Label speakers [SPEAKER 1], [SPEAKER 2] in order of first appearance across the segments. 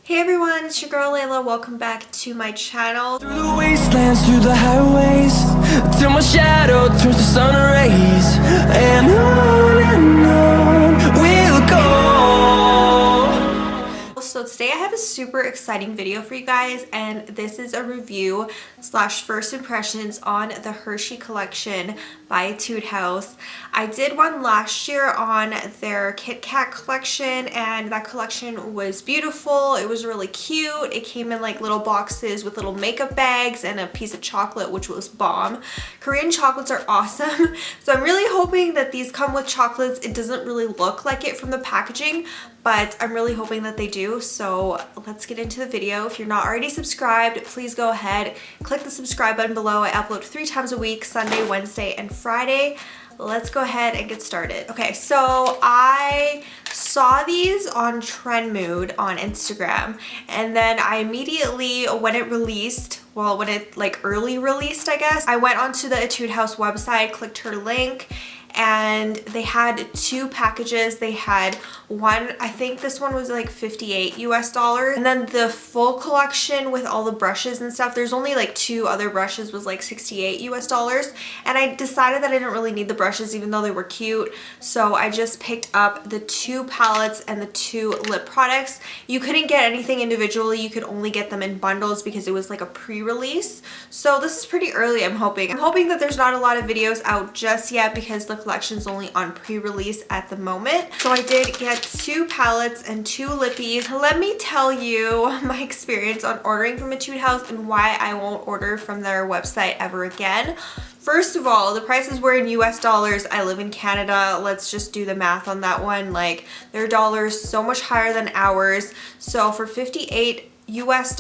[SPEAKER 1] Hey everyone, it's your girl Layla. Welcome back to my channel.
[SPEAKER 2] Through the wastelands, through the highways, till my shadow turns to sun rays, and on we'll go.
[SPEAKER 1] So today I have a super exciting video for you guys, and this is a review slash first impressions on the Hershey collection by Etudehouse. I did one last year on their Kit Kat collection, and that collection was beautiful. It was really cute. It came in like little boxes with little makeup bags and a piece of chocolate, which was bomb. Korean chocolates are awesome, so I'm really hoping that these come with chocolates. It doesn't really look like it from the packaging, but I'm really hoping that they do. So let's get into the video. If you're not already subscribed, please go ahead, click the subscribe button below. I upload 3 times a week, Sunday, Wednesday, and Friday. Let's go ahead and get started. Okay, so I saw these on Trend Mood on Instagram, and then I immediately, when it released, well, when it like early released, I guess, I went onto the Etudehouse website, clicked her link, and they had 2 packages. They had one, I think this one was like $58 US, and then the full collection with all the brushes and stuff, there's only like 2 other brushes, was like $68 US, and I decided that I didn't really need the brushes even though they were cute, so I just picked up the 2 palettes and the 2 lip products. You couldn't get anything individually, you could only get them in bundles because it was like a pre-release, so this is pretty early. I'm hoping that there's not a lot of videos out just yet because the collection's only on pre-release at the moment. So I did get 2 palettes and 2 lippies. Let me tell you my experience on ordering from Etudehouse and why I won't order from their website ever again. First of all, the prices were in US dollars. I live in Canada. Let's just do the math on that one. Like, their dollars so much higher than ours. So for $58 US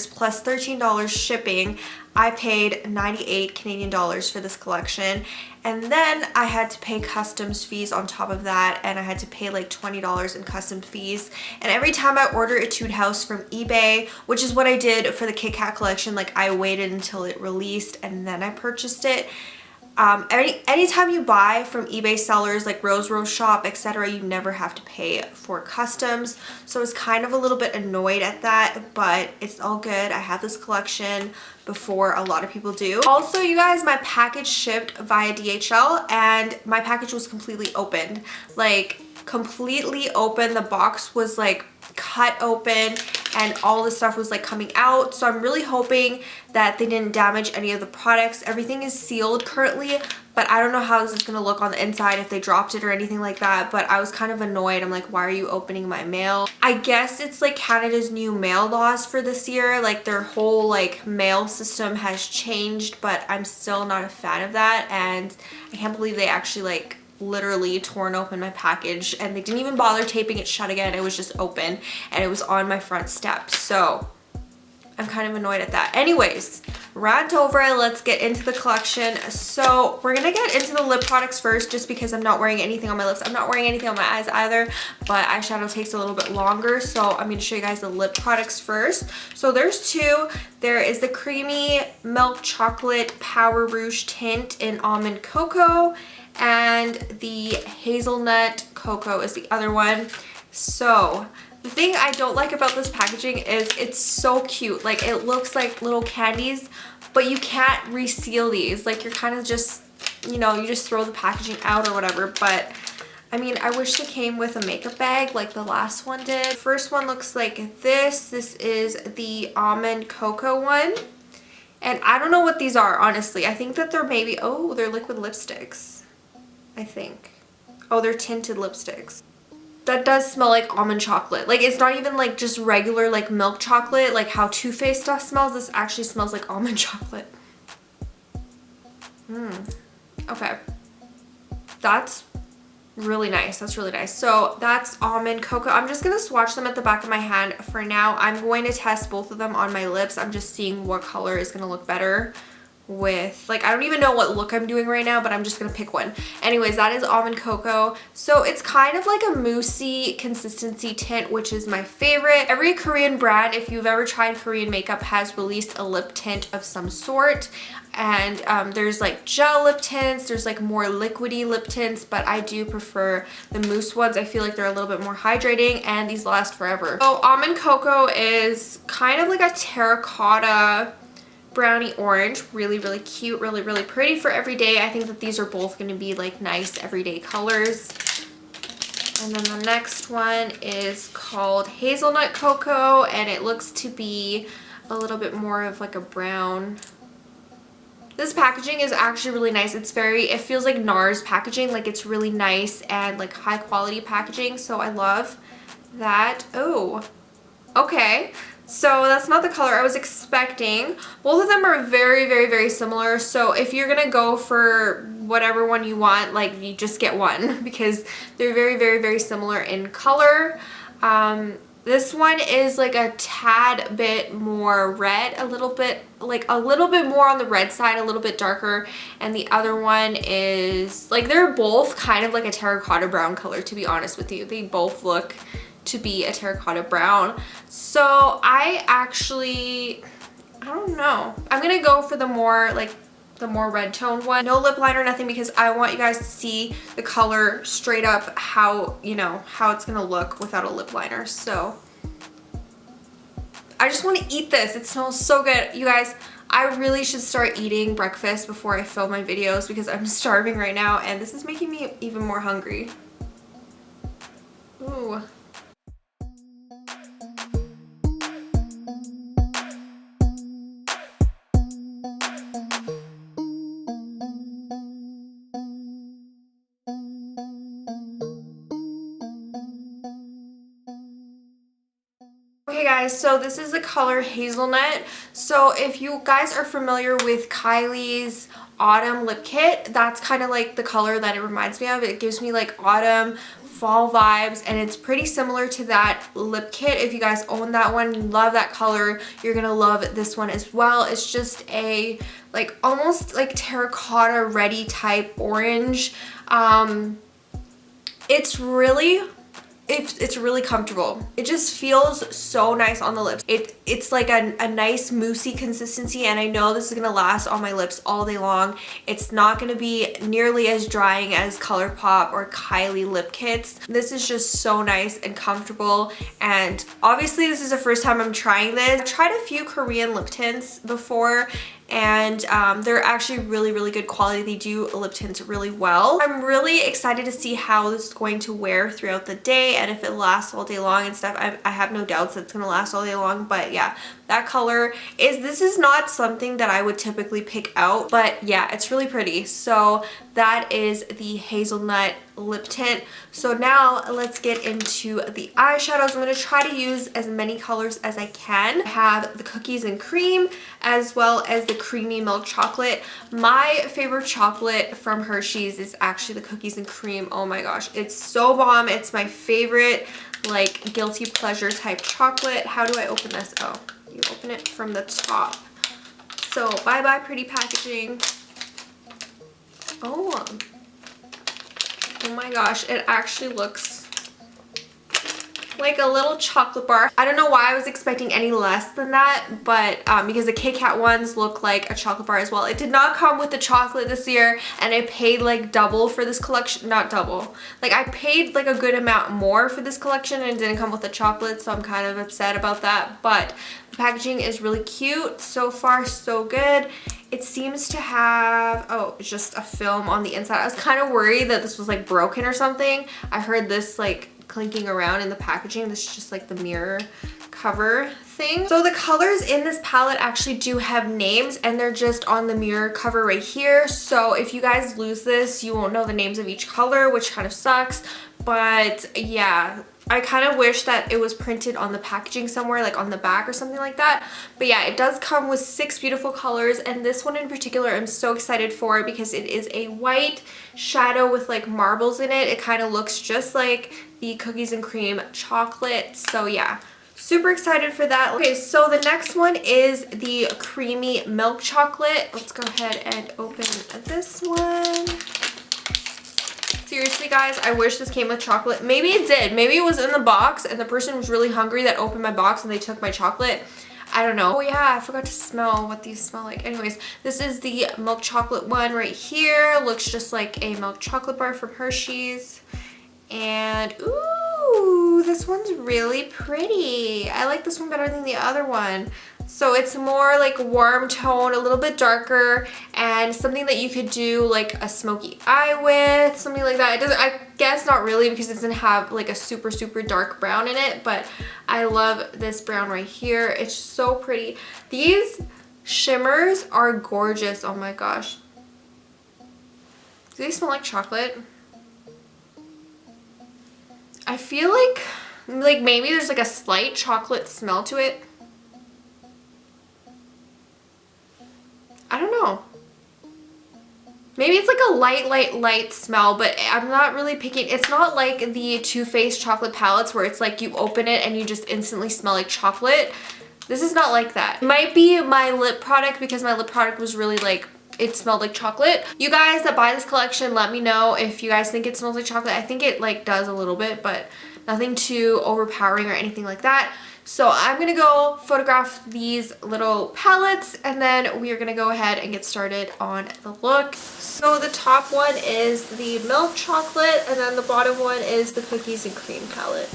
[SPEAKER 1] plus $13 shipping, I paid 98 Canadian dollars for this collection, and then I had to pay customs fees on top of that, and I had to pay like $20 in customs fees. And every time I order Etudehouse from eBay, which is what I did for the Kit Kat collection, like I waited until it released and then I purchased it. Anytime you buy from eBay sellers like Rose Shop, etc., you never have to pay for customs. So I was kind of a little bit annoyed at that, but it's all good. I have this collection before a lot of people do. Also, you guys, my package shipped via DHL, and my package was completely opened. Like, completely open. The box was like cut open and all the stuff was like coming out, so I'm really hoping that they didn't damage any of the products. Everything is sealed currently, but I don't know how this is gonna look on the inside, if they dropped it or anything like that. But I was kind of annoyed. I'm like, why are you opening my mail? I guess it's like Canada's new mail laws for this year, like their whole like mail system has changed, but I'm still not a fan of that, and I can't believe they actually like literally torn open my package, and they didn't even bother taping it shut again. It was just open and it was on my front steps, so I'm kind of annoyed at that. Anyways, rant over, let's get into the collection. So we're gonna get into the lip products first, just because I'm not wearing anything on my lips. I'm not wearing anything on my eyes either, but eyeshadow takes a little bit longer, so I'm gonna show you guys the lip products first. So there's 2. There is the Creamy Milk Chocolate Power Rouge Tint in Almond Cocoa, and the Hazelnut Cocoa is the other one. So the thing I don't like about this packaging is it's so cute. Like, it looks like little candies, but you can't reseal these. Like, you're kind of just, you know, you just throw the packaging out or whatever. But I mean, I wish they came with a makeup bag like the last one did. First one looks like this. This is the Almond Cocoa one. And I don't know what these are, honestly. I think that they're maybe, oh, they're liquid lipsticks, I think. Oh, they're tinted lipsticks. That does smell like almond chocolate. Like, it's not even like just regular like milk chocolate, like how Too Faced stuff smells. This actually smells like almond chocolate. Okay. That's really nice. That's really nice. So that's Almond Cocoa. I'm just gonna swatch them at the back of my hand for now. I'm going to test both of them on my lips. I'm just seeing what color is gonna look better with, like, I don't even know what look I'm doing right now, but I'm just gonna pick one. Anyways, that is Almond Cocoa. So it's kind of like a moussey consistency tint, which is my favorite. Every Korean brand, if you've ever tried Korean makeup, has released a lip tint of some sort. And there's like gel lip tints, there's like more liquidy lip tints, but I do prefer the mousse ones. I feel like they're a little bit more hydrating and these last forever. So Almond Cocoa is kind of like a terracotta brownie orange. Really, really cute, really, really pretty for every day. I think that these are both going to be like nice everyday colors. And then the next one is called Hazelnut Cocoa, and it looks to be a little bit more of like a brown. This packaging is actually really nice. It's very, it feels like NARS packaging, like it's really nice and like high quality packaging, so I love that. Oh, okay. So that's not the color I was expecting. Both of them are very, very, very similar. So if you're gonna go for whatever one you want, like you just get one because they're very, very, very similar in color. This one is like a tad bit more red, a little bit more on the red side, a little bit darker. And the other one is like, they're both kind of like a terracotta brown color, to be honest with you. They both look to be a terracotta brown. So I don't know. I'm gonna go for the more red toned one. No lip liner, nothing, because I want you guys to see the color straight up, how, you know, how it's gonna look without a lip liner. So I just want to eat this. It smells so good. You guys, I really should start eating breakfast before I film my videos because I'm starving right now and this is making me even more hungry. Ooh. Okay guys, so this is the color Hazelnut. So if you guys are familiar with Kylie's Autumn Lip Kit, that's kind of like the color that it reminds me of. It gives me like autumn, fall vibes, and it's pretty similar to that lip kit. If you guys own that one, you love that color, you're gonna love this one as well. It's just a like almost like terracotta ready type orange. It's really comfortable. It just feels so nice on the lips. It's like a nice moussey consistency, and I know this is gonna last on my lips all day long. It's not gonna be nearly as drying as ColourPop or Kylie lip kits. This is just so nice and comfortable, and obviously this is the first time I'm trying this. I've tried a few Korean lip tints before, and they're actually really, really good quality. They do lip tints really well. I'm really excited to see how this is going to wear throughout the day and if it lasts all day long and stuff. I have no doubts that it's gonna last all day long, but yeah, that color this is not something that I would typically pick out, but yeah, it's really pretty. So that is the Hazelnut lip tint. So now let's get into the eyeshadows. I'm going to try to use as many colors as I can. I have the cookies and cream as well as the creamy milk chocolate. My favorite chocolate from Hershey's is actually the cookies and cream. Oh my gosh, it's so bomb. It's my favorite like guilty pleasure type chocolate. How do I open this? Oh, you open it from the top. So bye bye pretty packaging. Oh my gosh, it actually looks like a little chocolate bar. I don't know why I was expecting any less than that, but because the Kit Kat ones look like a chocolate bar as well. It did not come with the chocolate this year, and I paid like double for this collection. Not double. Like I paid like a good amount more for this collection, and it didn't come with the chocolate, so I'm kind of upset about that. But the packaging is really cute. So far, so good. It seems to have, oh, just a film on the inside. I was kind of worried that this was like broken or something. I heard this like clinking around in the packaging. This is just like the mirror cover thing. So the colors in this palette actually do have names, and they're just on the mirror cover right here. So if you guys lose this, you won't know the names of each color, which kind of sucks. But yeah, I kind of wish that it was printed on the packaging somewhere, like on the back or something like that. But yeah, it does come with 6 beautiful colors, and this one in particular I'm so excited for because it is a white shadow with like marbles in it. It kind of looks just like the cookies and cream chocolate. So yeah, Super excited for that. Okay, so the next one is the creamy milk chocolate. Let's go ahead and open this one. Seriously, guys, I wish this came with chocolate. Maybe it did. Maybe it was in the box and the person was really hungry that opened my box and they took my chocolate. I don't know. Oh yeah, I forgot to smell what these smell like. Anyways, this is the milk chocolate one right here. Looks just like a milk chocolate bar from Hershey's. And ooh, this one's really pretty. I like this one better than the other one. So it's more like warm tone, a little bit darker, and something that you could do like a smoky eye with, something like that. It doesn't, I guess not really, because it doesn't have like a super dark brown in it, but I love this brown right here. It's so pretty. These shimmers are gorgeous. Oh my gosh. Do they smell like chocolate? I feel like maybe there's like a slight chocolate smell to it. I don't know. Maybe it's like a light smell, but I'm not really picking. It's not like the Too Faced chocolate palettes where it's like you open it and you just instantly smell like chocolate. This is not like that. It might be my lip product, because my lip product was really like, it smelled like chocolate. You guys that buy this collection, let me know if you guys think it smells like chocolate. I think it like does a little bit, but nothing too overpowering or anything like that. So I'm gonna go photograph these little palettes and then we are gonna go ahead and get started on the look. So the top one is the milk chocolate and then the bottom one is the cookies and cream palette.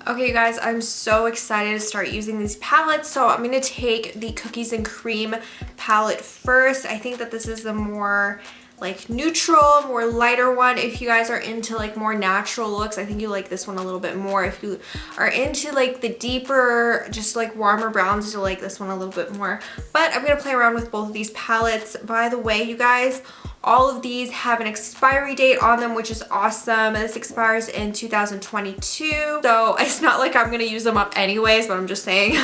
[SPEAKER 1] Okay, you guys, I'm so excited to start using these palettes. So I'm going to take the cookies and cream palette first. I think that this is the more like neutral, more lighter one. If you guys are into like more natural looks, I think you like this one a little bit more. If you are into like the deeper, just like warmer browns, you'll like this one a little bit more. But I'm going to play around with both of these palettes. By the way, you guys, all of these have an expiry date on them, which is awesome. This expires in 2022. So it's not like I'm gonna use them up anyways, but I'm just saying.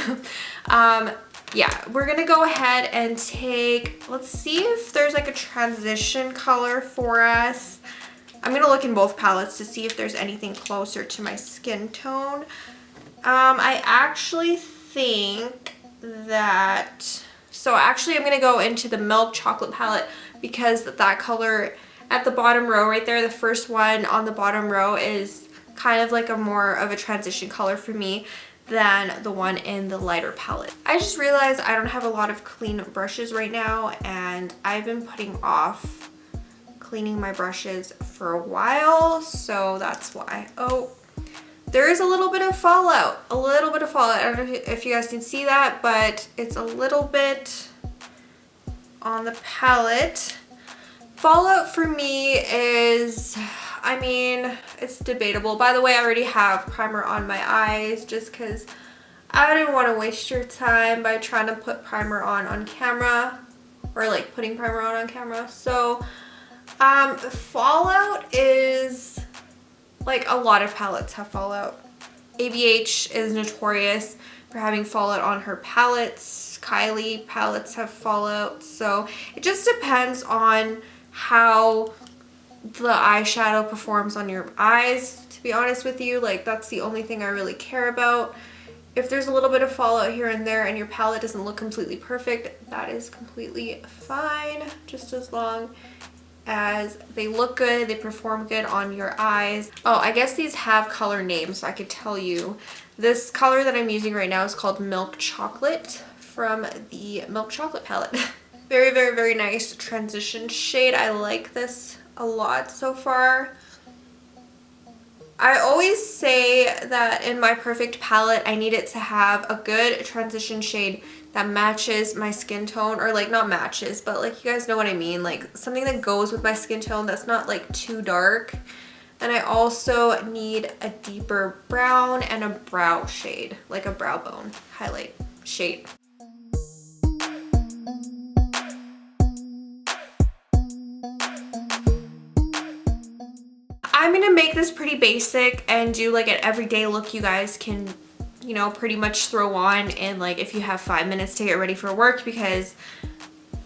[SPEAKER 1] Yeah, we're gonna go ahead and take, let's see if there's like a transition color for us. I'm gonna look in both palettes to see if there's anything closer to my skin tone. I actually think that, so actually I'm gonna go into the milk chocolate palette, because that color at the bottom row right there, the first one on the bottom row, is kind of like a more of a transition color for me than the one in the lighter palette. I just realized I don't have a lot of clean brushes right now, and I've been putting off cleaning my brushes for a while, so that's why. Oh, there is a little bit of fallout. A little bit of fallout. I don't know if you guys can see that, but it's a little bit on the palette. Fallout for me is, I mean, it's debatable. By the way, I already have primer on my eyes just because I didn't want to waste your time by trying to put primer on camera, or like putting primer on camera. So fallout is like, a lot of palettes have fallout. ABH is notorious for having fallout on her palettes. Kylie palettes have fallout. So it just depends on how the eyeshadow performs on your eyes, to be honest with you. Like, that's the only thing I really care about. If there's a little bit of fallout here and there and your palette doesn't look completely perfect, that is completely fine, just as long as they look good, they perform good on your eyes. Oh, I guess these have color names, so I could tell you. This color that I'm using right now is called Milk Chocolate from the Milk Chocolate palette. Very nice transition shade. I like this a lot so far. I always say that in my perfect palette, I need it to have a good transition shade that matches my skin tone, or like, not matches, but like, you guys know what I mean, like something that goes with my skin tone that's not like too dark. And I also need a deeper brown and a brow shade, like a brow bone highlight shade. I'm gonna make this pretty basic and do like an everyday look you guys can, you know, pretty much throw on in, like, if you have 5 minutes to get ready for work, because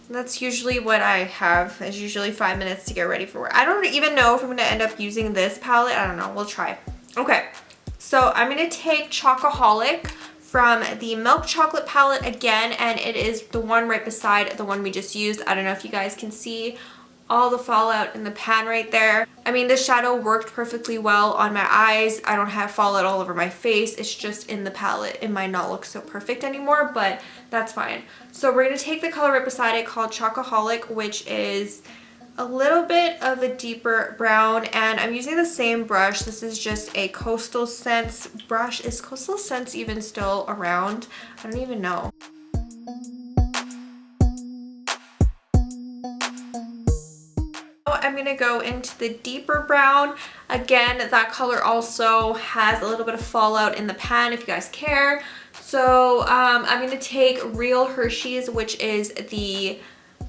[SPEAKER 1] that's usually what I have, is usually 5 minutes to get ready for work. I don't even know if I'm gonna end up using this palette. I don't know, we'll try. Okay, So I'm going to take Chocoholic from the Milk Chocolate palette again, and it is the one right beside the one we just used. I don't know if you guys can see all the fallout in the pan right there. I mean, this shadow worked perfectly well on my eyes. I don't have fallout all over my face. It's just in the palette. It might not look so perfect anymore, but that's fine. So we're going to take the color right beside it called Chocoholic, which is a little bit of a deeper brown, and I'm using the same brush. This is just a Coastal Scents brush. Is Coastal Scents even still around? I don't even know. I'm gonna go into the deeper brown. Again, that color also has a little bit of fallout in the pan if you guys care. So I'm gonna take Real Hershey's, which is the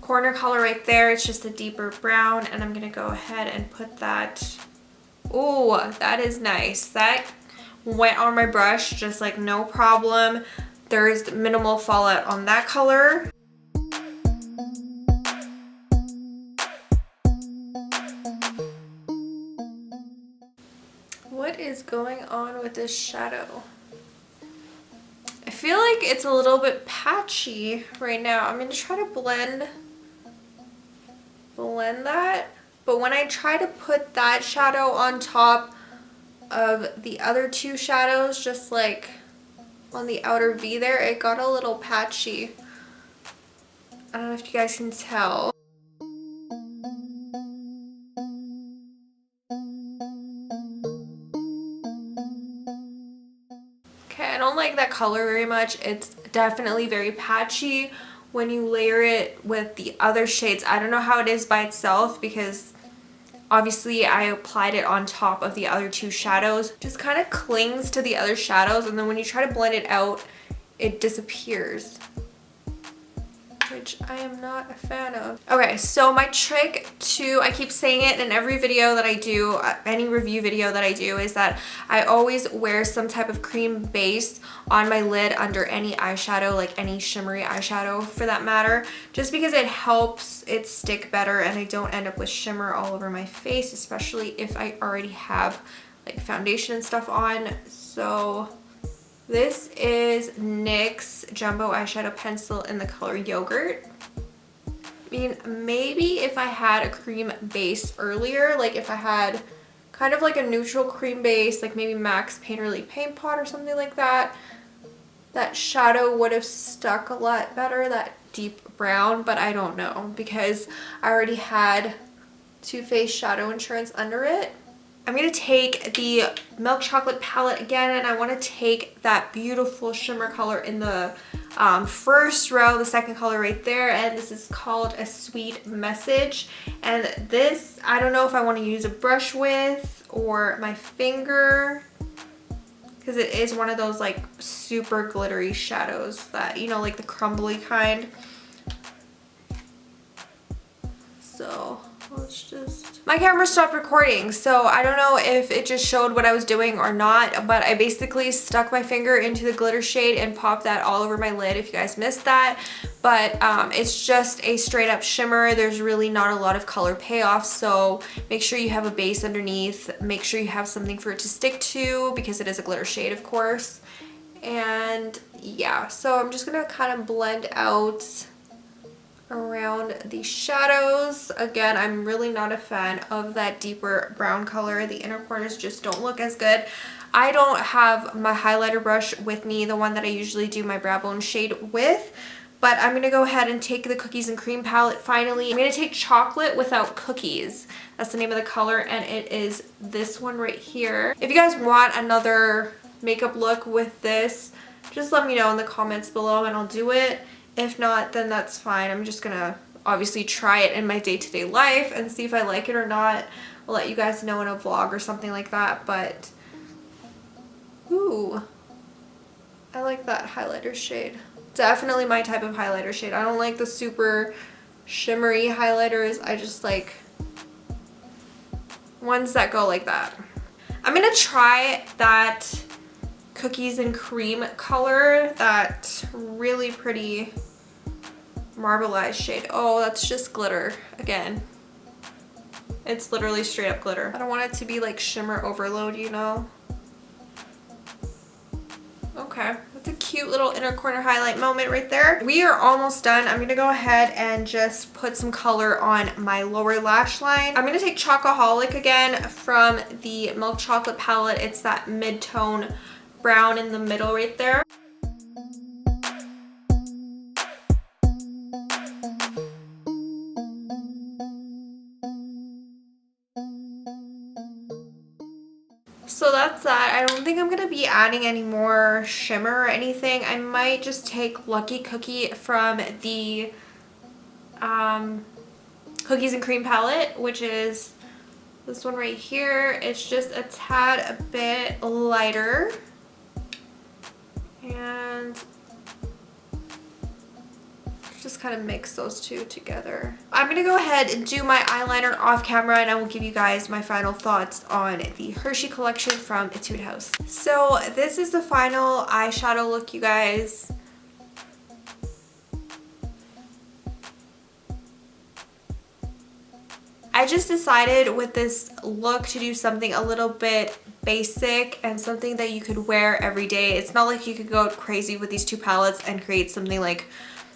[SPEAKER 1] corner color right there. It's just a deeper brown, and I'm gonna go ahead and put that. Oh, that is nice. That went on my brush just like no problem. There's minimal fallout on that color. What is going on with this shadow? I feel like it's a little bit patchy right now. I'm gonna try to blend that, but when I try to put that shadow on top of the other two shadows, just like on the outer V there, it got a little patchy. I don't know if you guys can tell. Okay, I don't like that color very much. It's definitely very patchy when you layer it with the other shades. I don't know how it is by itself because obviously I applied it on top of the other two shadows. Just kind of clings to the other shadows, and then when you try to blend it out, it disappears, which I am not a fan of. Okay, so my trick to, I keep saying it in every video that I do, any review video that I do, is that I always wear some type of cream base on my lid under any eyeshadow, like any shimmery eyeshadow for that matter, just because it helps it stick better and I don't end up with shimmer all over my face, especially if I already have like foundation and stuff on. So this is NYX Jumbo Eyeshadow Pencil in the color Yogurt. I mean, maybe if I had a cream base earlier, like if I had kind of like a neutral cream base, like maybe MAC's Painterly Paint Pot or something like that, that shadow would have stuck a lot better, that deep brown, but I don't know because I already had Too Faced Shadow Insurance under it. I'm going to take the Milk Chocolate palette again, and I want to take that beautiful shimmer color in the first row, the second color right there, and this is called A Sweet Message. And this, I don't know if I want to use a brush with or my finger, because it is one of those like super glittery shadows that, you know, like the crumbly kind. So let's just, my camera stopped recording, so I don't know if it just showed what I was doing or not, but I basically stuck my finger into the glitter shade and popped that all over my lid if you guys missed that. But it's just a straight up shimmer. There's really not a lot of color payoff, so make sure you have a base underneath. Make sure you have something for it to stick to because it is a glitter shade, of course. And yeah, so I'm just gonna kind of blend out around the shadows. Again, I'm really not a fan of that deeper brown color. The inner corners just don't look as good. I don't have my highlighter brush with me, the one that I usually do my brow bone shade with, but I'm gonna go ahead and take the Cookies and Cream palette finally. I'm gonna take Chocolate Without Cookies. That's the name of the color, and it is this one right here. If you guys want another makeup look with this, just let me know in the comments below and I'll do it. If not, then that's fine. I'm just gonna obviously try it in my day-to-day life and see if I like it or not. I'll let you guys know in a vlog or something like that, but ooh, I like that highlighter shade. Definitely my type of highlighter shade. I don't like the super shimmery highlighters. I just like ones that go like that. I'm gonna try that Cookies and Cream color, that really pretty marbleized shade. Oh, that's just glitter again. It's literally straight up glitter. I don't want it to be like shimmer overload, you know? Okay, that's a cute little inner corner highlight moment right there. We are almost done. I'm gonna go ahead and just put some color on my lower lash line. I'm gonna take Chocoholic again from the Milk Chocolate palette. It's that mid-tone brown in the middle right there. So that's that. I don't think I'm going to be adding any more shimmer or anything. I might just take Lucky Cookie from the Cookies and Cream palette, which is this one right here. It's just a tad a bit lighter. And just kind of mix those two together. I'm gonna go ahead and do my eyeliner off camera, and I will give you guys my final thoughts on the Hershey collection from Etude House. So this is the final eyeshadow look, you guys. I just decided with this look to do something a little bit basic and something that you could wear every day. It's not like you could go crazy with these two palettes and create something like,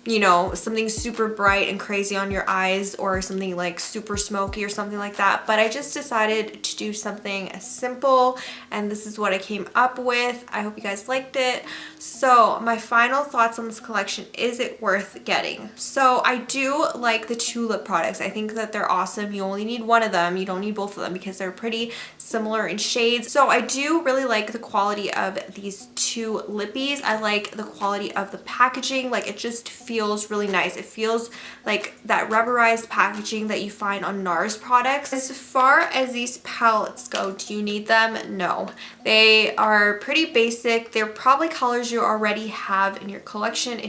[SPEAKER 1] you know, something super bright and crazy on your eyes, or something like super smoky or something like that. But I just decided to do something simple, and this is what I came up with. I hope you guys liked it. So my final thoughts on this collection: is it worth getting? So I do like the two lip products. I think that they're awesome. You only need one of them. You don't need both of them because they're pretty similar in shades. So I do really like the quality of these two lippies. I like the quality of the packaging. Like, it just feels really nice. It feels like that rubberized packaging that you find on NARS products. As far as these palettes go, do you need them? No. They are pretty basic. They're probably colors you already have in your collection.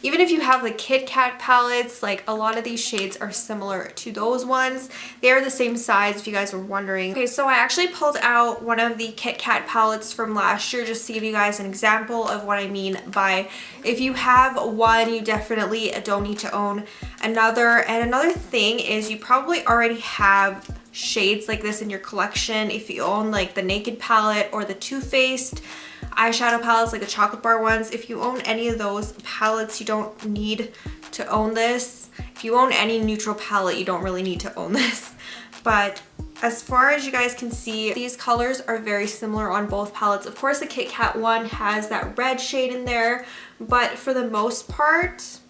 [SPEAKER 1] Even if you have the Kit Kat palettes, like a lot of these shades are similar to those ones. They're the same size, if you guys were wondering. Okay, so I actually pulled out one of the Kit Kat palettes from last year just to give you guys an example of what I mean by, if you have one, you definitely don't need to own another. And another thing is, you probably already have shades like this in your collection if you own like the Naked palette or the Too Faced eyeshadow palettes, like the chocolate bar ones. If you own any of those palettes, you don't need to own this. If you own any neutral palette, you don't really need to own this. But as far as you guys can see, these colors are very similar on both palettes. Of course, the Kit Kat one has that red shade in there, but for the most part,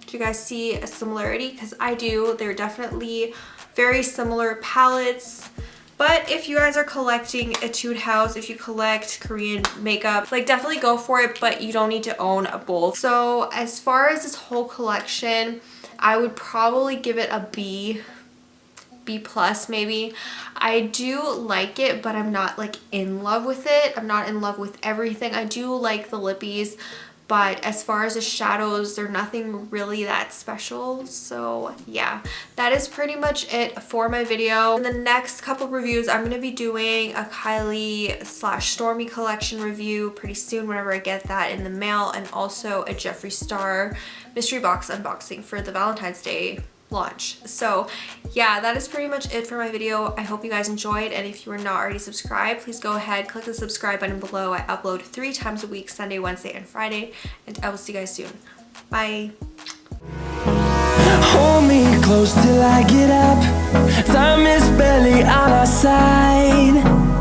[SPEAKER 1] do you guys see a similarity? Because I do. They're definitely very similar palettes. But if you guys are collecting Etude House, if you collect Korean makeup, like, definitely go for it, but you don't need to own both. So as far as this whole collection, I would probably give it a B plus maybe. I do like it, but I'm not like in love with it. I'm not in love with everything. I do like the lippies, but as far as the shadows, they're nothing really that special. So yeah, that is pretty much it for my video. In the next couple reviews, I'm going to be doing a Kylie/Stormy collection review pretty soon whenever I get that in the mail, and also a Jeffree Star mystery box unboxing for the Valentine's Day launch. So yeah, that is pretty much it for my video. I hope you guys enjoyed, and if you are not already subscribed, please go ahead, click the subscribe button below. I upload 3 times a week, Sunday, Wednesday, and Friday, and I will see you guys soon. Bye.
[SPEAKER 2] Hold me close till I get up. Time is barely on our side.